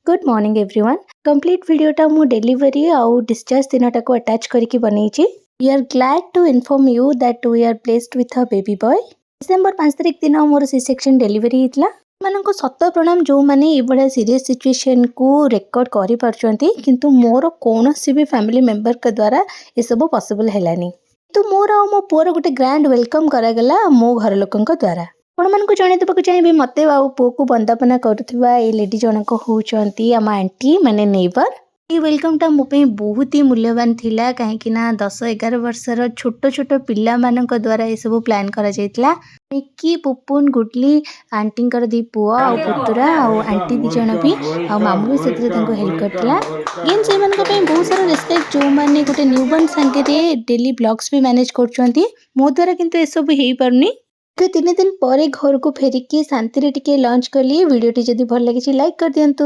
Good morning everyone. Complete वीडियोटा मु delivery आउ डिस्चार्ज दिनटा को अटैच करके बनईची। We are glad to inform you that we are blessed with a baby boy. December 5 तारिख दिन मोर सी सेक्शन डिलीवरी हितला। मानको सत प्रणाम जो माने ए बडा सीरियस सिचुएशन को रिकॉर्ड करि परचंती, किंतु मोर कोनोसी भी फैमिली मेंबर के द्वारा ए सब पॉसिबल हेलानी। तो मोर आ मो पुअर गोटे ग्रैंड वेलकम करा गला मो घर लोकन को द्वारा। आपण मानक जणे देबा चाहिए मते आउ पो को वंदना करुवा ए लेडी जनक होउचंती आम आंटी माने नेबर। ये वेलकम टा मो पे बहुत ही मूल्यवान थिला, कहीं ना 10-11 वर्षर छोट छोट पिला मानक द्वारा ये सब प्लान करा जायतला। मिक्की पुपुन गुडली आंटी दी पुआ आ पुतुरा आ आंटी दी जण भी आ मामू भी सेतरे तांको हेल्प करतला। गेन से मानक पे बहुत सारा रिस्पेक्ट जो माने गोटे न्यूबॉर्न संगे रे डेली ब्लॉग्स भी मैनेज करचंती। मो द्वारा किंतु ए सब हेई परनी। 3 दिन पर घर को फेरिकी शांति रे टिके लंच कली। वीडियो टी जदी भल लागिछि लाइक कर दियंतु।